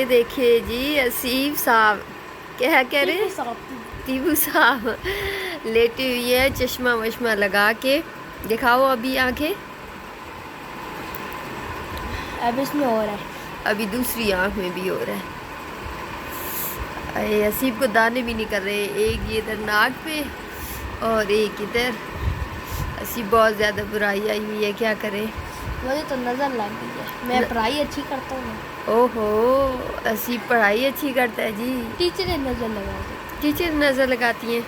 देखिए जी असीफ साहब क्या कह रहे हैं, टीबू साहब लेटी हुई है चश्मा वश्मा लगा के। दिखाओ अभी आंखें। अब इसमें हो रहा है, अभी दूसरी आंख में भी हो रहा है। अरे असीफ को दाने भी नहीं कर रहे, एक ये इधर नाक पे और एक इधर। असीफ बहुत ज़्यादा बुराई आई हुई है, क्या करे। मुझे तो नज़र लग गई है। मैं पढ़ाई अच्छी करता हूँ। ओहो, असीफ पढ़ाई अच्छी करता है जी। टीचर नज़र लगा दी। टीचर नज़र लगाती हैं।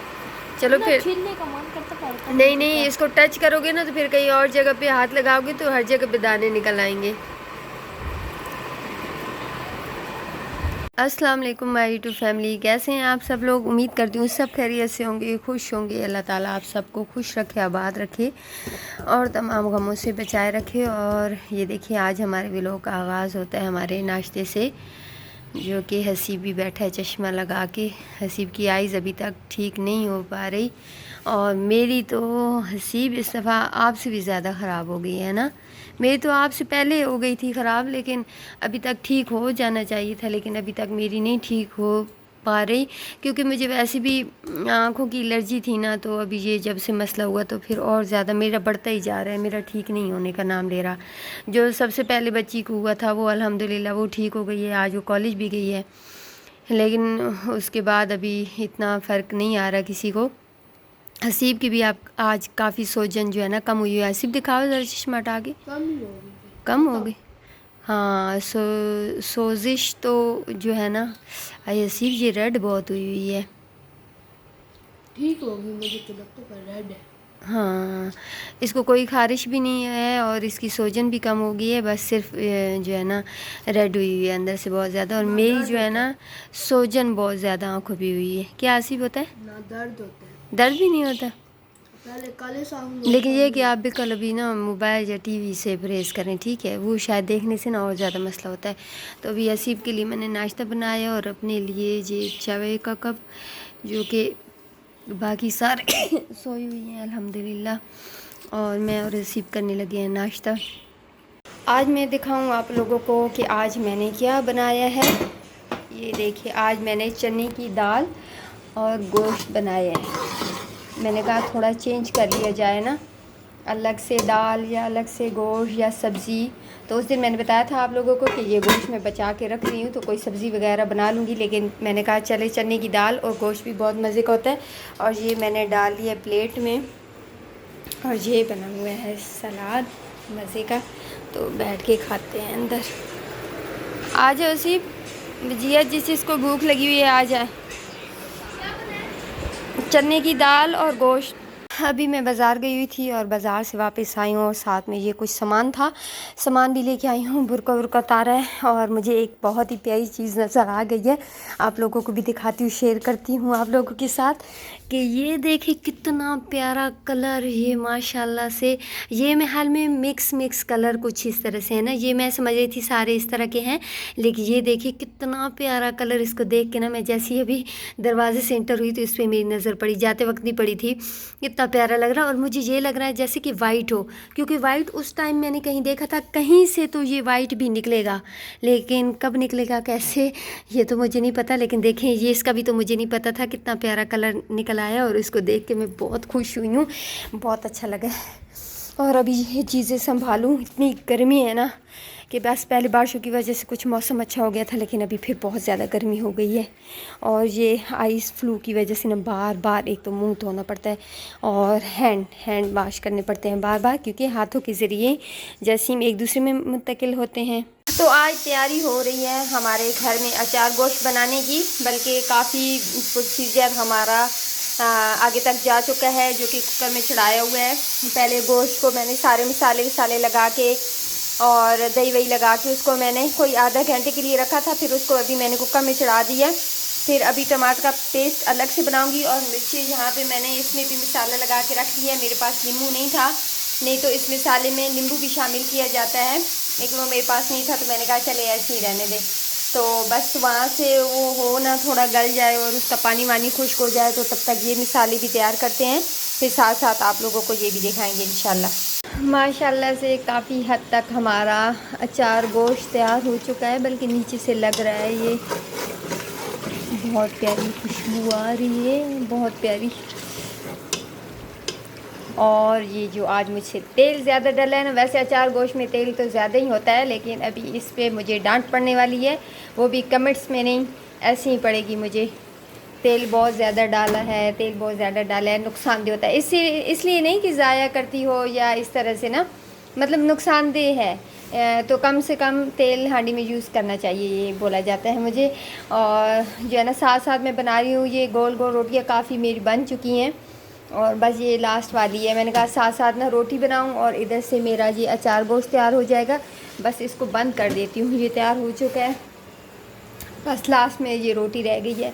चलो फिर छीनने का मन करता नहीं नहीं, इसको टच करोगे ना तो फिर कहीं और जगह पे हाथ लगाओगे तो हर जगह पे दाने निकल आएंगे। अस्सलाम वालेकुम माय यूट्यूब फैमिली, कैसे हैं आप सब लोग। उम्मीद करती हूँ सब खैरियत से होंगे, खुश होंगे। अल्लाह ताला आप सबको खुश रखे, आबाद रखे और तमाम गमों से बचाए रखे। और ये देखिए आज हमारे व्लॉग का आगाज़ होता है हमारे नाश्ते से, जो कि हसीब भी बैठा है चश्मा लगा के। हसीब की आइज़ अभी तक ठीक नहीं हो पा रही और मेरी तो हसीब इस दफ़ा आपसे भी ज़्यादा ख़राब हो गई है ना। मेरी तो आपसे पहले हो गई थी ख़राब, लेकिन अभी तक ठीक हो जाना चाहिए था, लेकिन अभी तक मेरी नहीं ठीक हो पा रही, क्योंकि मुझे वैसे भी आँखों की एलर्जी थी ना। तो अभी ये जब से मसला हुआ तो फिर और ज़्यादा मेरा बढ़ता ही जा रहा है, मेरा ठीक नहीं होने का नाम ले रहा। जो सबसे पहले बच्ची को हुआ था वो अल्हम्दुलिल्लाह वो ठीक हो गई है, आज वो कॉलेज भी गई है, लेकिन उसके बाद अभी इतना फ़र्क नहीं आ रहा किसी को। हसीब की भी आप आज काफ़ी सोजन जो है ना कम हुई है। हसीब दिखाओ ज़रा चश्मा हटा के। कम हो गई हाँ। सोजिश तो जो है ना हसीब ये रेड बहुत हुई है। ठीक होगी, मुझे तो लगता है रेड है। हाँ, इसको कोई खारिश भी नहीं है और इसकी सोजन भी कम हो गई है, बस सिर्फ जो है ना रेड हुई हुई है अंदर से बहुत ज़्यादा। और मेरी जो है ना सोजन बहुत ज़्यादा आँखों भी हुई है। क्या हसीब होता है ना दर्द होता है, दर्द भी नहीं होता। पहले काले साबुन। लेकिन ये कि आप भी कल अभी ना मोबाइल या टीवी से परहेज़ करें, ठीक है। वो शायद देखने से ना और ज़्यादा मसला होता है। तो अभी हसीब के लिए मैंने नाश्ता बनाया और अपने लिए ये चाय का कप, जो कि बाकी सारे सोई हुई हैं अल्हम्दुलिल्लाह। और मैं और हसीब करने लगे हैं नाश्ता। आज मैं दिखाऊं आप लोगों को कि आज मैंने क्या बनाया है। ये देखिए आज मैंने चने की दाल और गोश्त बनाया है। मैंने कहा थोड़ा चेंज कर लिया जाए ना, अलग से दाल या अलग से गोश्त या सब्ज़ी। तो उस दिन मैंने बताया था आप लोगों को कि ये गोश्त मैं बचा के रख रही हूँ, तो कोई सब्ज़ी वगैरह बना लूँगी, लेकिन मैंने कहा चले चने की दाल और गोश्त भी बहुत मज़े का होता है। और ये मैंने डाल दिया प्लेट में और ये बना हुआ है सलाद मज़े का। तो बैठ के खाते हैं अंदर। आ जाओ वसीब, जिया जिस जिसको भूख लगी हुई है आ जाए। चने की दाल और गोश्त। अभी मैं बाज़ार गई हुई थी और बाज़ार से वापस आई हूँ और साथ में ये कुछ सामान था, सामान भी लेके आई हूँ। बुरका वुरका उतारा है और मुझे एक बहुत ही प्यारी चीज़ नज़र आ गई है, आप लोगों को भी दिखाती हूँ, शेयर करती हूँ आप लोगों के साथ कि ये देखिए कितना प्यारा कलर। ये माशाल्लाह से ये महल में मिक्स कलर कुछ इस तरह से है ना। ये मैं समझ रही थी सारे इस तरह के हैं, लेकिन ये देखिए कितना प्यारा कलर। इसको देख के ना मैं जैसे ही अभी दरवाजे से एंटर हुई तो इस पर मेरी नज़र पड़ी, जाते वक्त नहीं पड़ी थी। कितना प्यारा लग रहा है और मुझे ये लग रहा है जैसे कि वाइट हो, क्योंकि वाइट उस टाइम मैंने कहीं देखा था, कहीं से तो ये वाइट भी निकलेगा, लेकिन कब निकलेगा कैसे ये तो मुझे नहीं पता। लेकिन देखें ये इसका भी तो मुझे नहीं पता था, कितना प्यारा कलर निकल आया और इसको देख के मैं बहुत खुश हुई हूँ, बहुत अच्छा लगा। और अभी ये चीज़ें संभालूँ, इतनी गर्मी है ना कि बस पहले बारिशों की वजह से कुछ मौसम अच्छा हो गया था, लेकिन अभी फिर बहुत ज़्यादा गर्मी हो गई है। और ये आइस फ्लू की वजह से ना बार बार एक तो मुंह धोना पड़ता है और हैंड वाश करने पड़ते हैं बार बार, क्योंकि हाथों के ज़रिए जरासीम एक दूसरे में मुंतकिल होते हैं। तो आज तैयारी हो रही है हमारे घर में अचार गोश्त बनाने की, बल्कि काफ़ी प्रोसीजर हमारा आगे तक जा चुका है, जो कि कुकर में चढ़ाया हुआ है। पहले गोश्त को मैंने सारे मसाले लगा के और दही वही लगा के उसको मैंने कोई आधा घंटे के लिए रखा था, फिर उसको अभी मैंने कुकर में चढ़ा दिया। फिर अभी टमाटर का पेस्ट अलग से बनाऊंगी और मिर्ची यहाँ पे मैंने इसमें भी मसाला लगा के रख दिया है। मेरे पास नींबू नहीं था, नहीं तो इस मसाले में नींबू भी शामिल किया जाता है, लेकिन वो मेरे पास नहीं था तो मैंने कहा चले ऐसे ही रहने दे। तो बस वहाँ से वो हो ना थोड़ा गल जाए और उसका पानी वानी खुश्क हो जाए, तो तब तक ये मसाले भी तैयार करते हैं। फिर साथ साथ आप लोगों को ये भी दिखाएंगे इंशाल्लाह। माशाल्लाह से काफ़ी हद तक हमारा अचार गोश्त तैयार हो चुका है, बल्कि नीचे से लग रहा है ये बहुत प्यारी खुशबू आ रही है, बहुत प्यारी। और ये जो आज मुझसे तेल ज़्यादा डला है ना, वैसे अचार गोश्त में तेल तो ज़्यादा ही होता है, लेकिन अभी इस पे मुझे डांट पड़ने वाली है, वो भी कमेंट्स में नहीं, ऐसे ही पड़ेगी मुझे। तेल बहुत ज़्यादा डाला है, तेल बहुत ज़्यादा डाला है, नुकसानदेह होता है। इसलिए नहीं कि ज़ाया करती हो या इस तरह से ना, मतलब नुकसानदेह है, तो कम से कम तेल हांडी में यूज़ करना चाहिए, ये बोला जाता है मुझे। और जो है ना साथ साथ मैं बना रही हूँ ये गोल गोल रोटियाँ, काफ़ी मेरी बन चुकी हैं और बस ये लास्ट वाली है। मैंने कहा साथ साथ ना रोटी बनाऊं और इधर से मेरा ये अचार गोश्त तैयार हो जाएगा। बस इसको बंद कर देती हूँ, ये तैयार हो चुका है, बस लास्ट में ये रोटी रह गई है।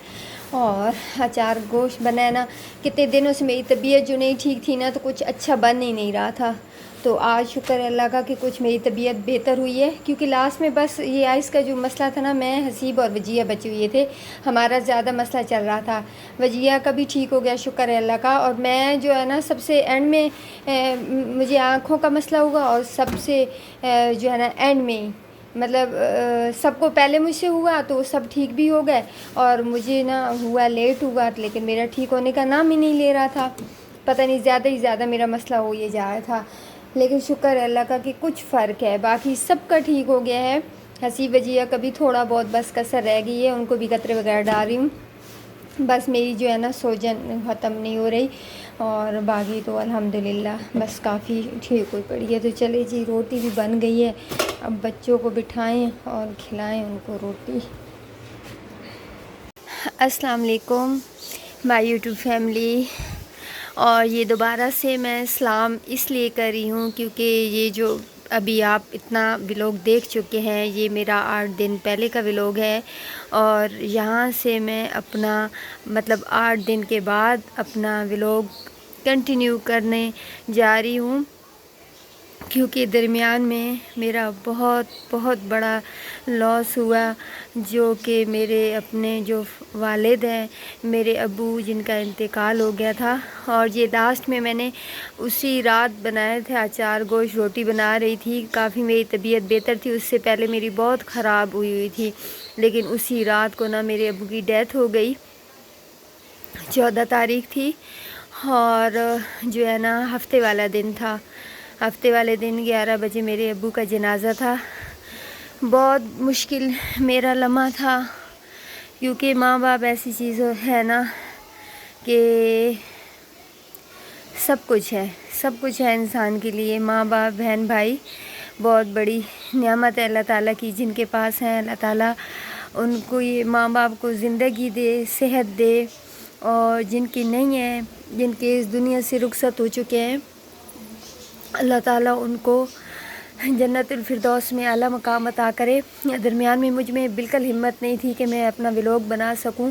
और अचार गोश्त बनाया ना, कितने दिनों से मेरी तबीयत जो नहीं ठीक थी ना, तो कुछ अच्छा बन ही नहीं रहा था। तो आज शुक्र है अल्लाह का कि कुछ मेरी तबीयत बेहतर हुई है, क्योंकि लास्ट में बस ये आइस का जो मसला था ना, मैं हसीब और वजिया बचे हुए थे, हमारा ज़्यादा मसला चल रहा था। वजिया का भी ठीक हो गया शुक्र है अल्लाह का, और मैं जो है ना सबसे एंड में मुझे आँखों का मसला हुआ, और सबसे जो है ना एंड में मतलब सबको पहले मुझसे हुआ तो सब ठीक भी हो गए, और मुझे ना हुआ लेट हुआ, लेकिन मेरा ठीक होने का नाम ही नहीं ले रहा था। पता नहीं ज़्यादा ही ज़्यादा मेरा मसला हो ये जा रहा था, लेकिन शुक्र है अल्लाह का कि कुछ फ़र्क है, बाकी सबका ठीक हो गया है। हंसी वजिया कभी थोड़ा बहुत बस कसर रह गई है, उनको भी कतरे वगैरह डाल रही हूँ, बस मेरी जो है ना सोजन ख़त्म नहीं हो रही, और बाकी तो अल्हम्दुलिल्लाह बस काफ़ी ठीक हो पड़ी है। तो चले जी, रोटी भी बन गई है, अब बच्चों को बिठाएं और खिलाएं उनको रोटी। अस्सलाम वालेकुम माय यूट्यूब फैमिली। और ये दोबारा से मैं सलाम इसलिए कर रही हूँ क्योंकि ये जो अभी आप इतना व्लॉग देख चुके हैं, ये मेरा 8 दिन पहले का व्लॉग है, और यहाँ से मैं अपना मतलब 8 दिन के बाद अपना व्लॉग कंटिन्यू करने जा रही हूँ, क्योंकि दरमियान में मेरा बहुत बहुत बड़ा लॉस हुआ, जो कि मेरे अपने जो वालिद हैं, मेरे अब्बू जिनका इंतकाल हो गया था। और ये लास्ट में मैंने उसी रात बनाए थे अचार गोश्त, रोटी बना रही थी, काफ़ी मेरी तबीयत बेहतर थी, उससे पहले मेरी बहुत ख़राब हुई थी, लेकिन उसी रात को ना मेरे अब्बू की डेथ हो गई, 14 तारीख थी, और जो है ना हफ्ते वाला दिन था। हफ्ते वाले दिन 11 बजे मेरे अब्बू का जनाज़ा था। बहुत मुश्किल मेरा लम्हा था, क्योंकि माँ बाप ऐसी चीज़ है ना कि सब कुछ है, सब कुछ है इंसान के लिए। माँ बाप, बहन भाई बहुत बड़ी नेमत है अल्लाह ताला की, जिनके पास हैं अल्लाह ताला उनको ये माँ बाप को ज़िंदगी दे, सेहत दे, और जिनकी नहीं है, जिनके इस दुनिया से रुखसत हो चुके हैं, अल्लाह ताला उनको जन्नतुल फिरदौस में आला मकाम अता करे। दरमियान में मुझ में बिल्कुल हिम्मत नहीं थी कि मैं अपना व्लॉग बना सकूं,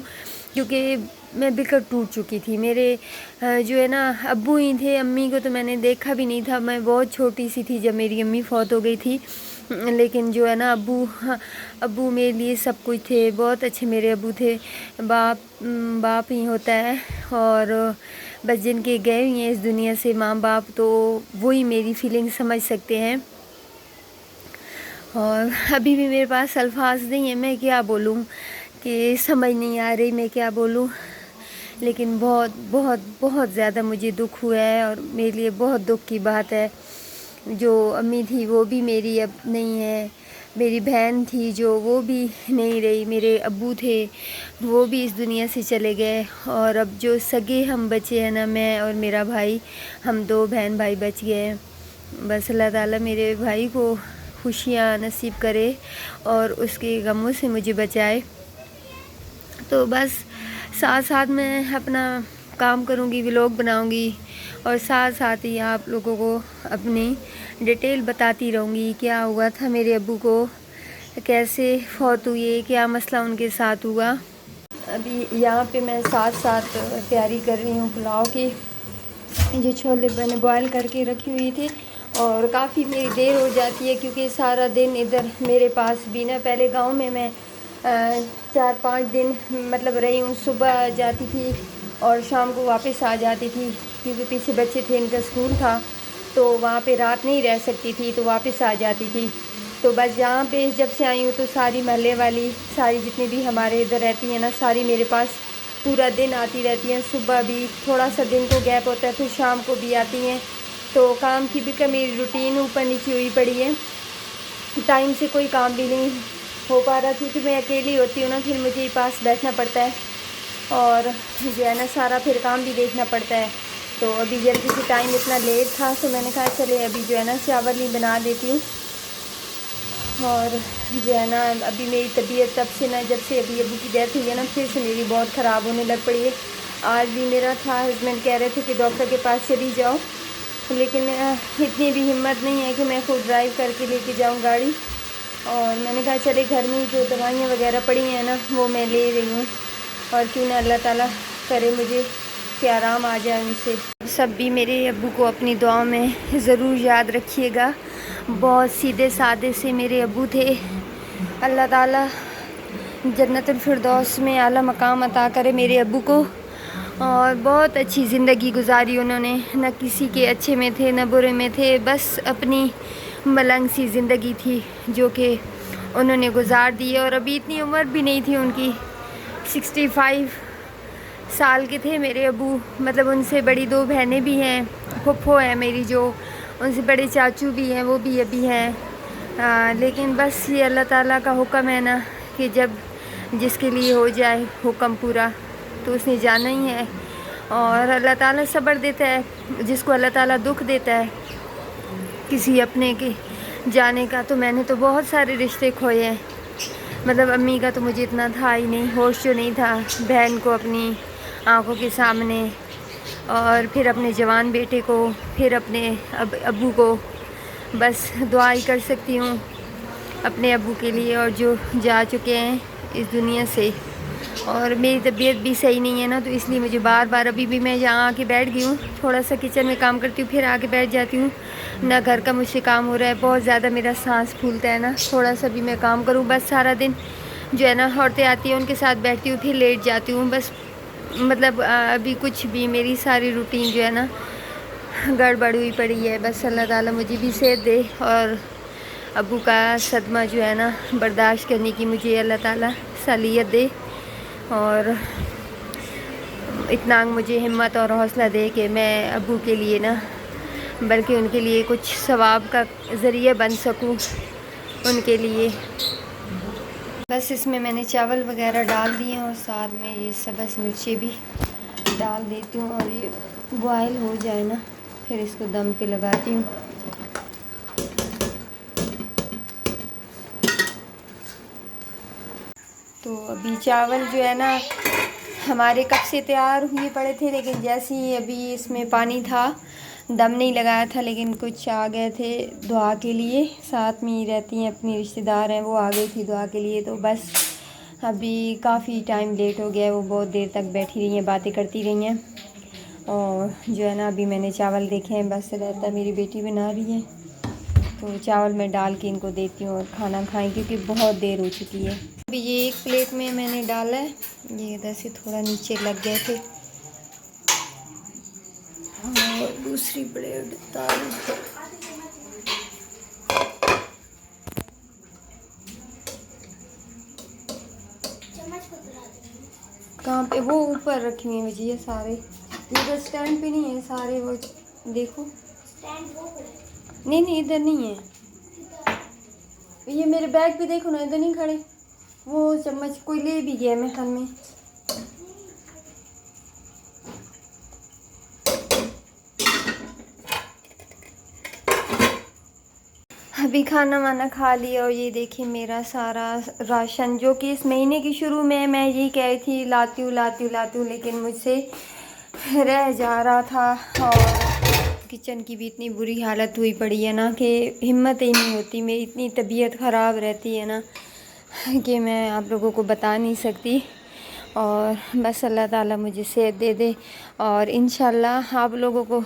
क्योंकि मैं बिल्कुल टूट चुकी थी। मेरे जो है ना अब्बू ही थे, अम्मी को तो मैंने देखा भी नहीं था, मैं बहुत छोटी सी थी जब मेरी अम्मी फौत हो गई थी, लेकिन जो है ना अब्बू मेरे लिए सब कुछ थे, बहुत अच्छे मेरे अब्बू थे। बाप ही होता है, और बस जिनके गए हुए हैं इस दुनिया से माँ बाप, तो वही मेरी फीलिंग समझ सकते हैं। और अभी भी मेरे पास अल्फाज नहीं है, मैं क्या बोलूँ, कि समझ नहीं आ रही मैं क्या बोलूँ, लेकिन बहुत बहुत बहुत ज़्यादा मुझे दुख हुआ है, और मेरे लिए बहुत दुख की बात है। जो अम्मी थी वो भी मेरी अब नहीं है, मेरी बहन थी जो वो भी नहीं रही, मेरे अब्बू थे वो भी इस दुनिया से चले गए, और अब जो सगे हम बचे हैं ना, मैं और मेरा भाई, हम 2 बहन भाई बच गए हैं। बस अल्लाह ताला मेरे भाई को खुशियाँ नसीब करे और उसके गमों से मुझे बचाए। तो बस साथ साथ मैं अपना काम करूँगी, व्लॉग बनाऊँगी, और साथ साथ ही आप लोगों को अपनी डिटेल बताती रहूँगी, क्या हुआ था मेरे अब्बू को, कैसे फौत हुए, क्या मसला उनके साथ हुआ। अभी यहाँ पे मैं साथ साथ तैयारी कर रही हूँ पुलाव की। जो छोले मैंने बॉयल करके रखी हुई थी, और काफ़ी मेरी देर हो जाती है, क्योंकि सारा दिन इधर मेरे पास भी ना, पहले गांव में मैं 4-5 दिन मतलब रही हूँ, सुबह जाती थी और शाम को वापस आ जाती थी। क्योंकि पीछे बच्चे थे, इनका स्कूल था, तो वहाँ पे रात नहीं रह सकती थी, तो वापस आ जाती थी। तो बस यहाँ पे जब से आई हूँ तो सारी महल्ले वाली, सारी जितनी भी हमारे इधर रहती हैं ना, सारी मेरे पास पूरा दिन आती रहती हैं। सुबह भी थोड़ा सा दिन को गैप होता है, फिर शाम को भी आती हैं। तो काम की भी मेरी रूटीन ऊपर नीचे हुई पड़ी है, टाइम से कोई काम भी नहीं हो पा रहा, क्योंकि मैं अकेली होती हूँ ना, फिर मुझे ही पास बैठना पड़ता है और जो है ना सारा फिर काम भी देखना पड़ता है। तो अभी जल्दी से टाइम इतना लेट था, तो मैंने कहा चले अभी जो है ना चावल ही बना देती हूँ। और जो है ना अभी मेरी तबीयत तब से ना, जब से अभी अबू की डेथ हुई है ना, फिर से मेरी बहुत ख़राब होने लग पड़ी है। आज भी मेरा था, हस्बैंड कह रहे थे कि डॉक्टर के पास चली जाओ, लेकिन इतनी भी हिम्मत नहीं है कि मैं खुद ड्राइव करके लेके जाऊँ गाड़ी। और मैंने कहा चले घर में जो दवाइयाँ वगैरह पड़ी हैं ना, वो मैं ले रही हूँ, और क्यों ना अल्लाह ताला करे मुझे कि आराम आ जाए उनसे। सब भी मेरे अब्बू को अपनी दुआओं में ज़रूर याद रखिएगा। बहुत सीधे सादे से मेरे अब्बू थे। अल्लाह ताला जन्नतुल फिरदौस में आला मकाम अता करे मेरे अब्बू को। और बहुत अच्छी ज़िंदगी गुजारी उन्होंने, न किसी के अच्छे में थे न बुरे में थे, बस अपनी मलंग सी ज़िंदगी थी जो कि उन्होंने गुजार दी। और अभी इतनी उम्र भी नहीं थी उनकी, 65 साल के थे मेरे अबू। मतलब उनसे बड़ी 2 बहनें भी हैं, फुफ्फो है मेरी, जो उनसे बड़े चाचू भी हैं, वो भी अभी हैं। लेकिन बस ये अल्लाह ताला का हुक्म है ना कि जब जिसके लिए हो जाए हुक्म पूरा, तो उसने जाना ही है। और अल्लाह ताला सब्र देता है, जिसको अल्लाह ताला दुख देता है किसी अपने के जाने का। तो मैंने तो बहुत सारे रिश्ते खोए हैं। मतलब अम्मी का तो मुझे इतना था ही नहीं, होश जो नहीं था, बहन को अपनी आंखों के सामने, और फिर अपने जवान बेटे को, फिर अपने अब्बू को। बस दुआ ही कर सकती हूँ अपने अब्बू के लिए, और जो जा चुके हैं इस दुनिया से। और मेरी तबीयत भी सही नहीं है ना, तो इसलिए मुझे बार बार, अभी भी मैं यहाँ आके बैठ गई हूँ, थोड़ा सा किचन में काम करती हूँ, फिर आके बैठ जाती हूँ ना। घर का मुझसे काम हो रहा है, बहुत ज़्यादा मेरा सांस फूलता है ना, थोड़ा सा भी मैं काम करूँ, बस सारा दिन जो है ना औरतें आती हैं उनके साथ बैठती हूँ, फिर लेट जाती हूँ बस। मतलब अभी कुछ भी मेरी सारी रूटीन जो है ना गड़बड़ हुई पड़ी है। बस अल्लाह ताला मुझे भी सेहत दे, और अब्बू का सदमा जो है ना बर्दाश्त करने की मुझे अल्लाह ताला सलीयत दे, और इतना मुझे हिम्मत और हौसला दे कि मैं अब्बू के लिए ना, बल्कि उनके लिए कुछ सवाब का ज़रिया बन सकूं उनके लिए। बस इसमें मैंने चावल वगैरह डाल दिए, और साथ में ये सब्ज़ मिर्ची भी डाल देती हूँ, और ये बॉयल हो जाए ना, फिर इसको दम पे लगाती हूँ। तो अभी चावल जो है ना हमारे कब से तैयार हुए पड़े थे, लेकिन जैसे ही अभी इसमें पानी था, दम नहीं लगाया था, लेकिन कुछ आ गए थे दुआ के लिए, साथ में ही रहती हैं अपनी रिश्तेदार हैं, वो आ गई थी दुआ के लिए। तो बस अभी काफ़ी टाइम लेट हो गया है, वो बहुत देर तक बैठी रही हैं, बातें करती रही हैं। और जो है ना अभी मैंने चावल देखे हैं, बस रहता मेरी बेटी बना रही है, तो चावल मैं डाल के इनको देती हूँ और खाना खाएं, क्योंकि बहुत देर हो चुकी है। अभी ये एक प्लेट में मैंने डाला है, ये इधर से थोड़ा नीचे लग गए थे, और दूसरी प्लेट डाल। कहाँ पे? वो ऊपर रखी हुई है मुझे ये सारे, ये तो स्टैंड पे नहीं है सारे, वो देखो स्टैंड वो नहीं नहीं इधर नहीं है, ये मेरे बैग पे देखो ना, इधर नहीं खड़े। वो चम्मच कोई ले भी गया महल में। अभी खाना वाना खा लिया, और ये देखिए मेरा सारा राशन, जो कि इस महीने की शुरू में मैं यही कह रही थी लाती हूँ, लेकिन मुझसे रह जा रहा था। और किचन की भी इतनी बुरी हालत हुई पड़ी है ना कि हिम्मत ही नहीं होती, मेरी इतनी तबीयत ख़राब रहती है ना कि मैं आप लोगों को बता नहीं सकती। और बस अल्लाह ताला मुझे सेहत दे दे, और इंशाल्लाह आप लोगों को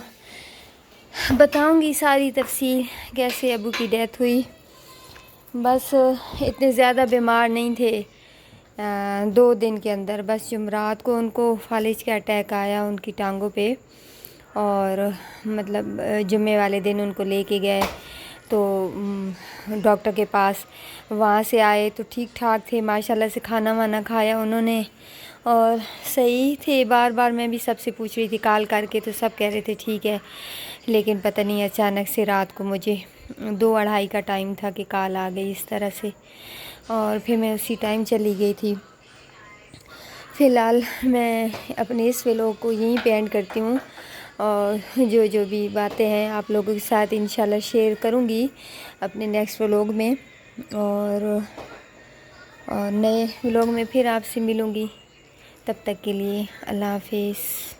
बताऊंगी सारी तफसील कैसे अबू की डेथ हुई। बस इतने ज़्यादा बीमार नहीं थे, 2 दिन के अंदर, बस जुमरात को उनको फालिज का अटैक आया उनकी टांगों पे, और मतलब जुम्मे वाले दिन उनको लेके गए तो डॉक्टर के पास। वहाँ से आए तो ठीक ठाक थे माशाल्लाह से, खाना वाना खाया उन्होंने और सही थे। बार बार मैं भी सबसे पूछ रही थी कॉल करके, तो सब कह रहे थे ठीक है। लेकिन पता नहीं अचानक से रात को मुझे 2-2:30 का टाइम था कि कॉल आ गई इस तरह से, और फिर मैं उसी टाइम चली गई थी। फ़िलहाल मैं अपने इस व्लॉग को यहीं पे एंड करती हूँ और जो जो भी बातें हैं आप लोगों के साथ इंशाल्लाह शेयर करूँगी अपने नेक्स्ट व्लॉग में, और नए व्लॉग में फिर आपसे मिलूँगी। तब तक के लिए अल्लाह हाफिज़।